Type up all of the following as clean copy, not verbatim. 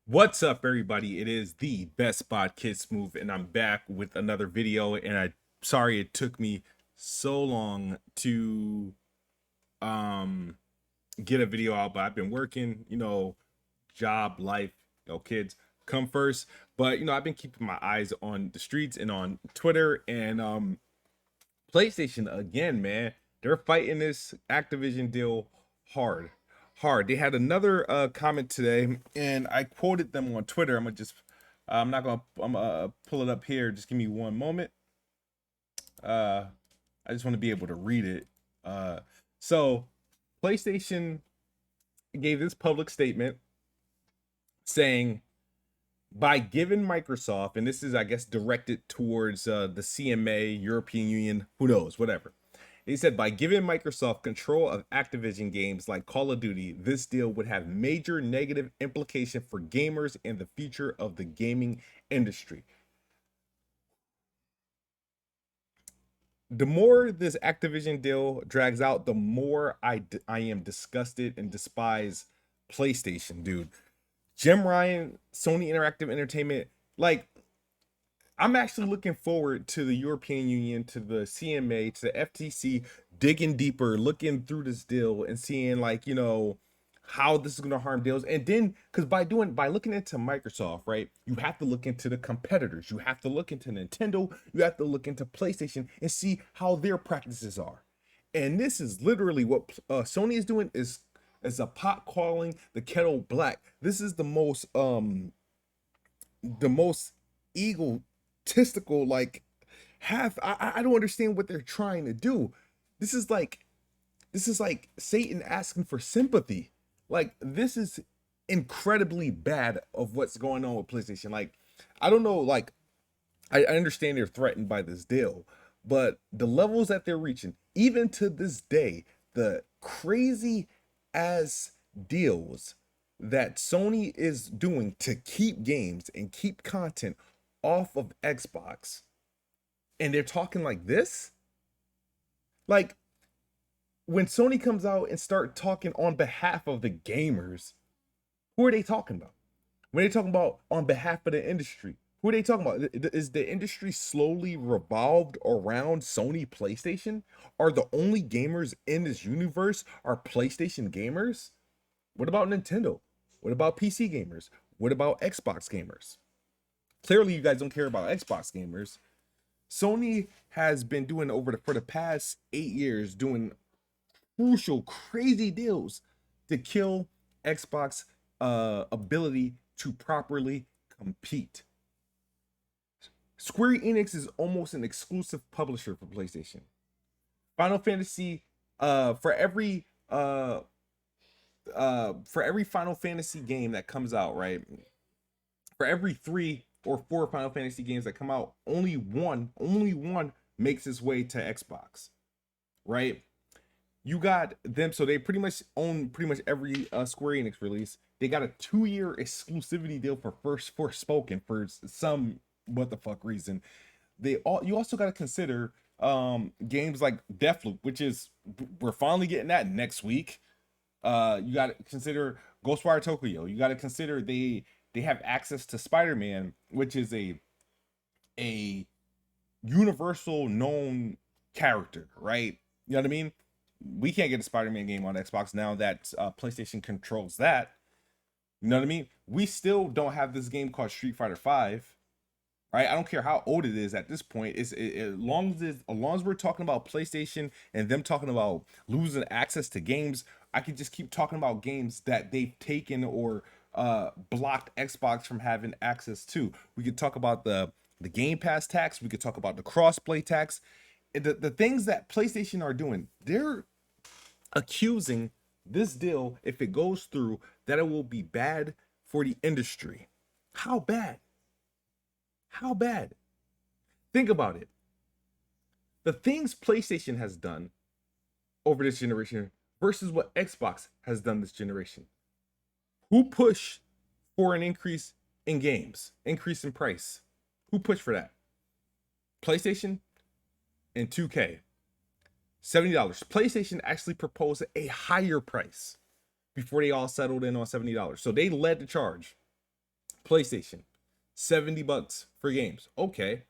What's up, everybody? It is the Best Spot Kid Smooth, and I'm back with another video. And I sorry it took me so long to um get a video out, but I've been working, job, life, kids come first. But I've been keeping my eyes on the streets and on Twitter and PlayStation again, man. They're fighting this Activision deal hard. Hard. They had another comment today, and I quoted them on Twitter. I'm gonna pull it up here. Just give me one moment. Uh, I just want to be able to read it. So PlayStation gave this public statement saying, by giving Microsoft, and this is, I guess, directed towards the CMA, European Union, who knows, whatever. He said, by giving Microsoft control of Activision games like Call of Duty, this deal would have major negative implication for gamers and the future of the gaming industry. The more this Activision deal drags out, the more I am disgusted and despise PlayStation, dude. Jim Ryan, Sony Interactive Entertainment, like, I'm actually looking forward to the European Union, to the CMA, to the FTC digging deeper, looking through this deal and seeing, like, how this is going to harm deals. And then, because by looking into Microsoft, right, you have to look into the competitors. You have to look into Nintendo. You have to look into PlayStation and see how their practices are. And this is literally what Sony is doing is a pot calling the kettle black. This is the most egotistical, like, half. I don't understand what they're trying to do. This is like Satan asking for sympathy. Like, this is incredibly bad of what's going on with PlayStation. Like, I don't know, like, I understand they're threatened by this deal, but the levels that they're reaching, even to this day, the crazy ass deals that Sony is doing to keep games and keep content off of Xbox, and they're talking like this. Like, when Sony comes out and start talking on behalf of the gamers, who are they talking about? When they talking about on behalf of the industry, who are they talking about? Is the industry slowly revolved around Sony PlayStation? Are the only gamers in this universe are PlayStation gamers? What about Nintendo? What about PC gamers? What about Xbox gamers? Clearly, you guys don't care about Xbox gamers. Sony has been doing for the past 8 years, doing crucial, crazy deals to kill Xbox ability to properly compete. Square Enix is almost an exclusive publisher for PlayStation. Final Fantasy, for every Final Fantasy game that comes out, right? For every 3 or 4 Final Fantasy games that come out, only one makes its way to Xbox, right? You got them, so they pretty much own pretty much every Square Enix release. They got a 2-year exclusivity deal for Forspoken for some what the fuck reason. You also got to consider games like Deathloop, which is, we're finally getting that next week. You got to consider Ghostwire Tokyo. You got to consider they have access to Spider-Man, which is a universal known character, right? You know what I mean? We can't get a Spider-Man game on Xbox now that PlayStation controls that. You know what I mean? We still don't have this game called Street Fighter 5, right? I don't care how old it is at this point. As long as we're talking about PlayStation and them talking about losing access to games, I could just keep talking about games that they've taken or blocked Xbox from having access to. We could talk about the Game Pass tax. We could talk about the crossplay tax. The things that PlayStation are doing, they're accusing this deal, if it goes through, that it will be bad for the industry. How bad? How bad? Think about it. The things PlayStation has done over this generation versus what Xbox has done this generation. Who pushed for an increase in games, increase in price? Who pushed for that? PlayStation and 2K. $70. PlayStation actually proposed a higher price before they all settled in on $70. So they led the charge. PlayStation, $70 for games. Okay.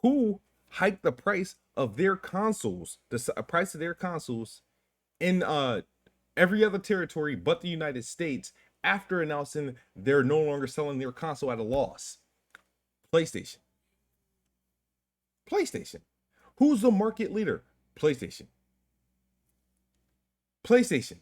Who hiked the price of their consoles, price of their consoles in every other territory but the United States after announcing they're no longer selling their console at a loss? PlayStation. PlayStation. Who's the market leader? PlayStation. PlayStation.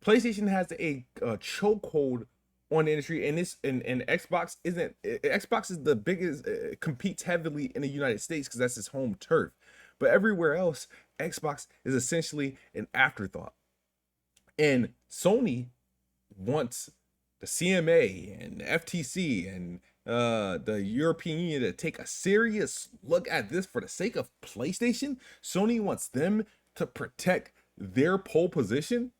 PlayStation has a chokehold on the industry, and Xbox isn't. Xbox is the biggest, competes heavily in the United States because that's its home turf, but everywhere else, Xbox is essentially an afterthought. And Sony wants the CMA and the FTC and the European Union to take a serious look at this for the sake of PlayStation. Sony wants them to protect their pole position.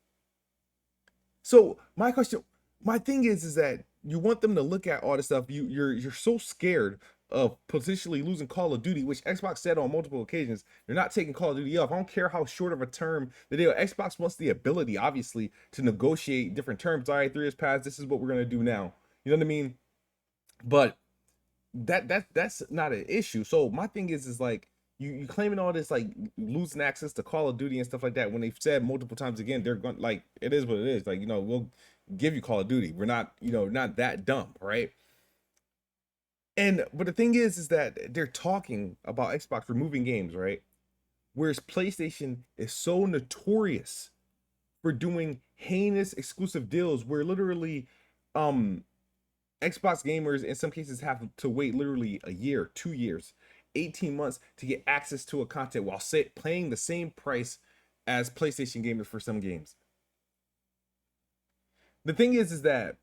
So my thing is that you want them to look at all this stuff. You're so scared of potentially losing Call of Duty, which Xbox said on multiple occasions, they're not taking Call of Duty off. I don't care how short of a term the deal. Xbox wants the ability, obviously, to negotiate different terms. All right, 3 years passed. This is what we're gonna do now. You know what I mean? But that's not an issue. So my thing is like, you claiming all this like losing access to Call of Duty and stuff like that when they've said multiple times again they're going, like, it is what it is. Like, we'll give you Call of Duty. We're not, not that dumb, right? But the thing is that they're talking about Xbox removing games, right? Whereas PlayStation is so notorious for doing heinous exclusive deals where literally Xbox gamers in some cases have to wait literally a year, 2 years, 18 months to get access to a content while paying the same price as PlayStation gamers for some games. The thing is that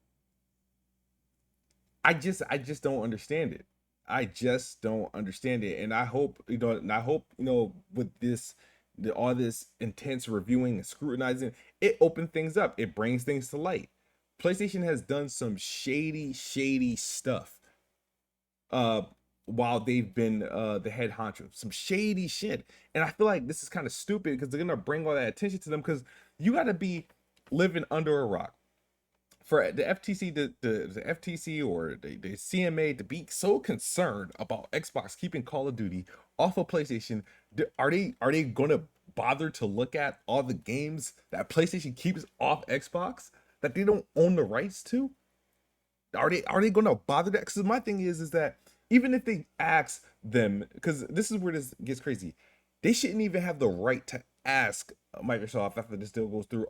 I just don't understand it. I just don't understand it. And I hope, with this, all this intense reviewing and scrutinizing, it opens things up. It brings things to light. PlayStation has done some shady stuff while they've been the head honcho. Some shady shit. And I feel like this is kind of stupid because they're gonna bring all that attention to them, because you gotta be living under a rock for the FTC, the FTC or the CMA to be so concerned about Xbox keeping Call of Duty off of PlayStation. Are they gonna bother to look at all the games that PlayStation keeps off Xbox that they don't own the rights to? Are they gonna bother that? Because my thing is that even if they ask them, because this is where this gets crazy, they shouldn't even have the right to ask Microsoft after this deal goes through,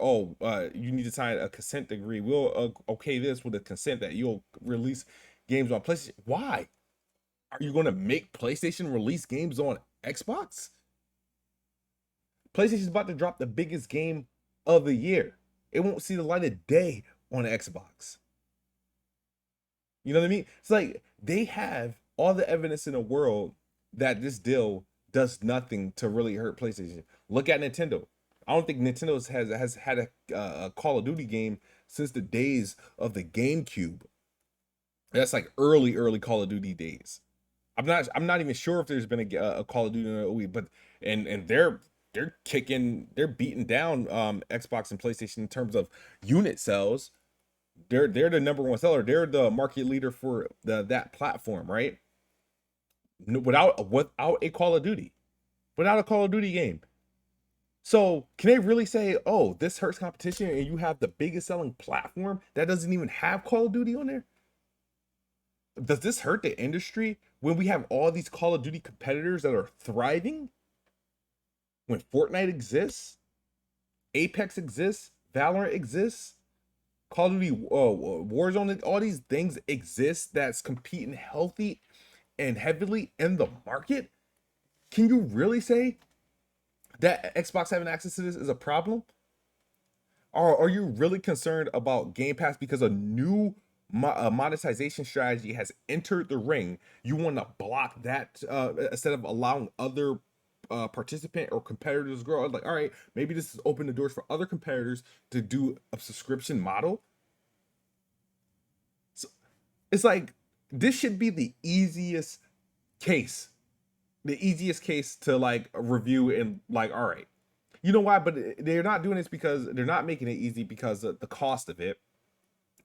you need to sign a consent decree. We'll okay this with a consent that you'll release games on PlayStation. Why? Are you going to make PlayStation release games on Xbox? PlayStation's about to drop the biggest game of the year. It won't see the light of day on Xbox. You know what I mean? It's like they have all the evidence in the world that this deal does nothing to really hurt PlayStation. Look at Nintendo. I don't think Nintendo has had a Call of Duty game since the days of the GameCube. That's like early Call of Duty days. I'm not even sure if there's been a Call of Duty in the OE, but and they're beating down Xbox and PlayStation in terms of unit sales. They're the number one seller. They're the market leader for that platform, right? Without a Call of Duty, without a Call of Duty game. So can they really say, oh, this hurts competition, and you have the biggest selling platform that doesn't even have Call of Duty on there? Does this hurt the industry when we have all these Call of Duty competitors that are thriving? When Fortnite exists, Apex exists, Valorant exists, Call of Duty Warzone, all these things exist that's competing healthy and heavily in the market. Can you really say that Xbox having access to this is a problem? Or are you really concerned about Game Pass because a new monetization strategy has entered the ring? You want to block that instead of allowing other participant or competitors to grow? Like, all right, maybe this is open the doors for other competitors to do a subscription model. So it's like, this should be the easiest case to like review and like, all right, you know why? But they're not doing this because they're not making it easy because of the cost of it.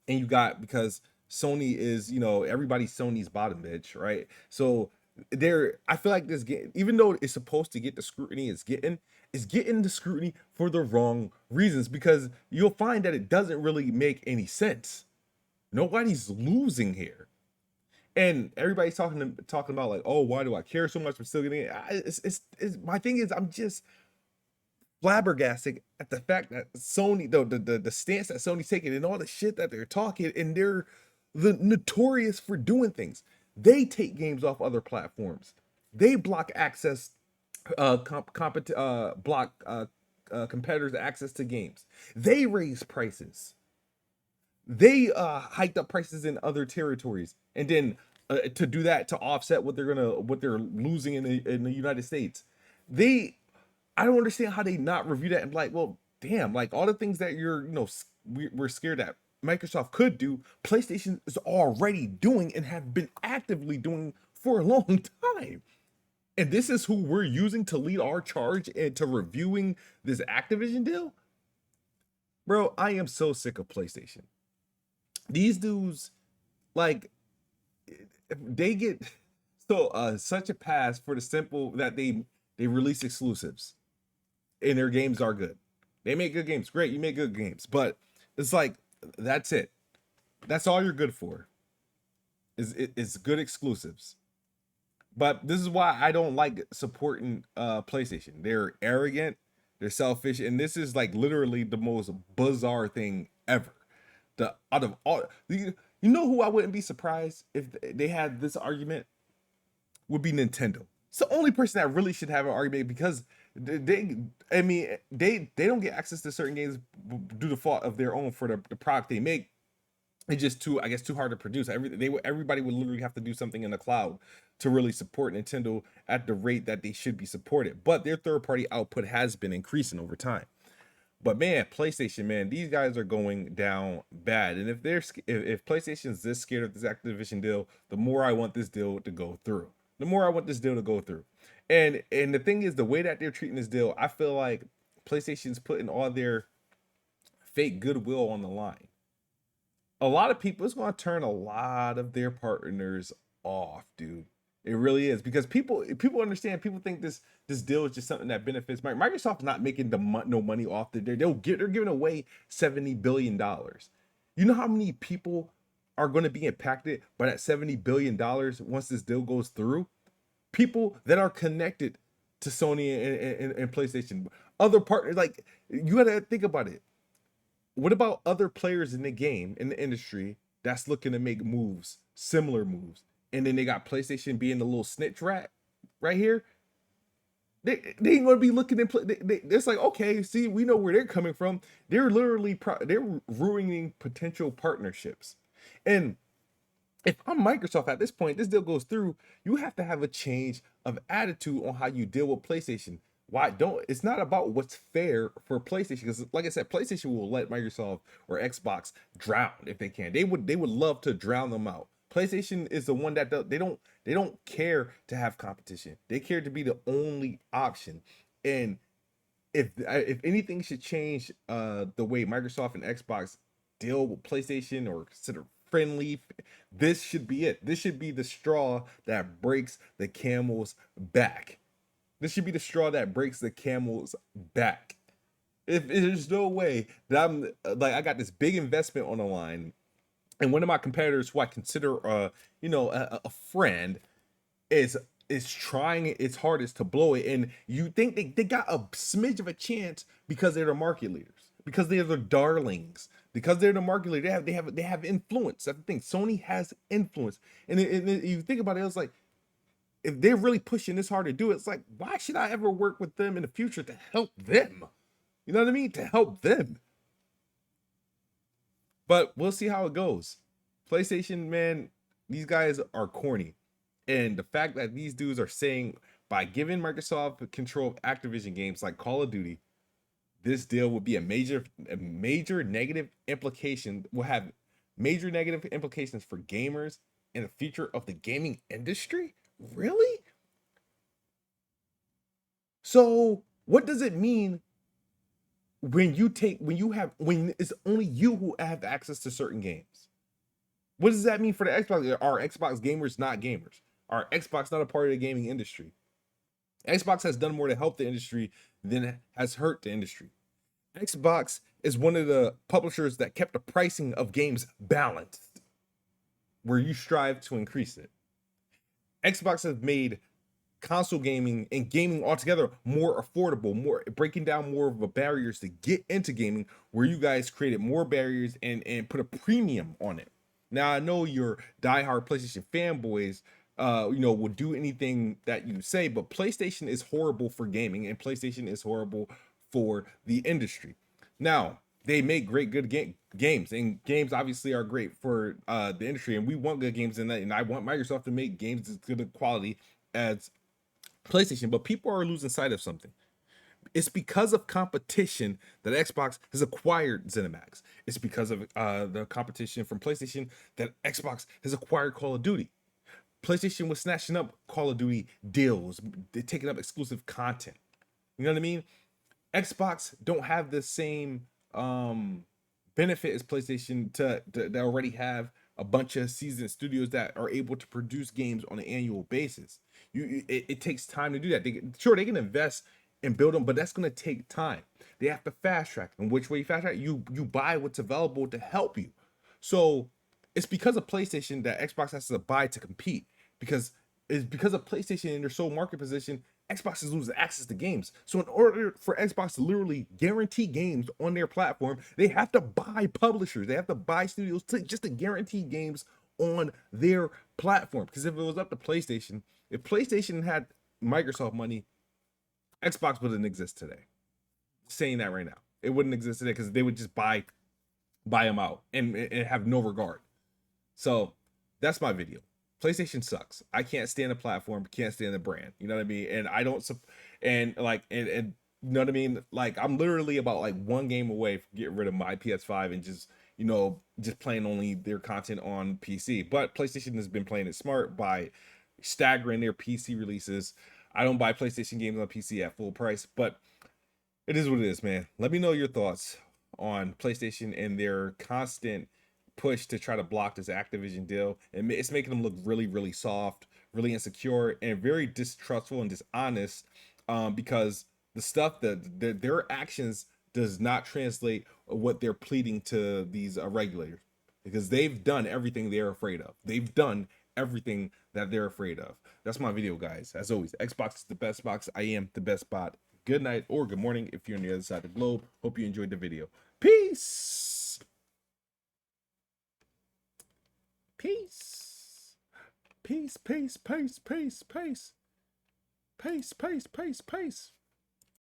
And because Sony is, you know, everybody's Sony's bottom bitch, right? So I feel like this game, even though it's supposed to get the scrutiny it's getting the scrutiny for the wrong reasons, because you'll find that it doesn't really make any sense. Nobody's losing here. And everybody's talking about like, oh, why do I care so much? I'm still getting it. It's my thing is, I'm just flabbergasted at the fact that Sony, the stance that Sony's taking and all the shit that they're talking, and they're the notorious for doing things. They take games off other platforms. They block access, block competitors' access to games. They raise prices. They hiked up prices in other territories, and then to do that to offset what they're losing in the United States. I don't understand how they not review that and be like, well, damn, like all the things that we're scared that Microsoft could do, PlayStation is already doing and have been actively doing for a long time. And this is who we're using to lead our charge and to reviewing this Activision deal. Bro, I am so sick of PlayStation. These dudes, like, they get such a pass for the simple that they release exclusives and their games are good. They make good games. Great, you make good games. But it's like, that's it. That's all you're good for. Is good exclusives. But this is why I don't like supporting PlayStation. They're arrogant, they're selfish, and this is like literally the most bizarre thing ever. Out of all, you know who I wouldn't be surprised if they had this argument would be Nintendo. It's the only person that really should have an argument, because they don't get access to certain games due to fault of their own for the product they make. It's just too hard to produce. Everybody would literally have to do something in the cloud to really support Nintendo at the rate that they should be supported. But their third party output has been increasing over time. But man, PlayStation, man, these guys are going down bad. And if PlayStation's this scared of this Activision deal, the more I want this deal to go through. And the thing is, the way that they're treating this deal, I feel like PlayStation's putting all their fake goodwill on the line. A lot of people, it's going to turn a lot of their partners off, dude. It really is, because people understand. People think this deal is just something that benefits Microsoft's not making no money off they're giving away $70 billion. You know how many people are going to be impacted by that $70 billion once this deal goes through? People that are connected to Sony and PlayStation, other partners. Like, you got to think about it. What about other players in the game, in the industry, that's looking to make moves, similar moves? And then they got PlayStation being a little snitch rat right here. They ain't gonna be looking at it's like, okay, see, we know where they're coming from. They're literally they're ruining potential partnerships. And if I'm Microsoft at this point, this deal goes through, you have to have a change of attitude on how you deal with PlayStation. It's not about what's fair for PlayStation, because like I said, PlayStation will let Microsoft or Xbox drown if they can. They would love to drown them out. PlayStation is the one that they don't care to have competition. They care to be the only option. And if anything should change the way Microsoft and Xbox deal with PlayStation or consider friendly, this should be it. This should be the straw that breaks the camel's back. This should be the straw that breaks the camel's back. If there's no way that I'm like, I got this big investment on the line, and one of my competitors, who I consider a friend, is trying its hardest to blow it, and you think they got a smidge of a chance because they're the market leaders, because they're the darlings, because they're the market leader. They have influence. That's the thing. Sony has influence, and you think about it, it's like, if they're really pushing this hard to do it, it's like, why should I ever work with them in the future to help them? You know what I mean? To help them. But we'll see how it goes. PlayStation, man, these guys are corny. And the fact that these dudes are saying, by giving Microsoft control of Activision games like Call of Duty, this deal will be a major negative implication, will have major negative implications for gamers and the future of the gaming industry? Really? So what does it mean when it's only you who have access to certain games? What does that mean for the Xbox? Are Xbox gamers not gamers? Are Xbox not a part of the gaming industry? Xbox has done more to help the industry than has hurt the industry. Xbox is one of the publishers that kept the pricing of games balanced, where you strive to increase it. Xbox has made console gaming and gaming altogether more affordable, more breaking down more of the barriers to get into gaming, where you guys created more barriers and put a premium on it. Now I know your diehard PlayStation fanboys will do anything that you say, but PlayStation is horrible for gaming and PlayStation is horrible for the industry. Now they make great good games, and games obviously are great for the industry, and we want good games in that, and I want Microsoft to make games as good of quality as PlayStation. But people are losing sight of something. It's because of competition that Xbox has acquired ZeniMax. It's because of the competition from PlayStation that Xbox has acquired Call of Duty. PlayStation was snatching up Call of Duty deals. They're taking up exclusive content. You know what I mean? Xbox don't have the same benefit as PlayStation to already have a bunch of seasoned studios that are able to produce games on an annual basis. It takes time to do that. They can invest and build them, but that's going to take time. They have to fast track. And which way you fast track? You buy what's available to help you. So it's because of PlayStation that Xbox has to buy to compete, because it's because of PlayStation in their sole market position. Xbox is losing access to games. So in order for Xbox to literally guarantee games on their platform, they have to buy publishers. They have to buy studios just to guarantee games on their platform. Because if it was up to PlayStation, if PlayStation had Microsoft money, Xbox wouldn't exist today. Saying that right now, it wouldn't exist today because they would just buy them out and have no regard. So that's my video. PlayStation sucks. I can't stand the platform, can't stand the brand. You know what I mean? And I don't and you know what I mean? Like, I'm literally about like one game away from getting rid of my PS5 and just playing only their content on PC. But PlayStation has been playing it smart by staggering their PC releases. I don't buy PlayStation games on PC at full price, but it is what it is, man. Let me know your thoughts on PlayStation and their constant push to try to block this Activision deal. And it's making them look really, really soft, really insecure, and very distrustful and dishonest, because the stuff that their actions does not translate what they're pleading to these regulators, because they've done everything they're afraid of. They've done everything that they're afraid of. That's my video, guys. As always, Xbox is the best box. I am the best bot. Good night or good morning if you're on the other side of the globe. Hope you enjoyed the video. Peace. Peace. Peace, peace, peace, peace, peace. Peace, peace, peace, peace.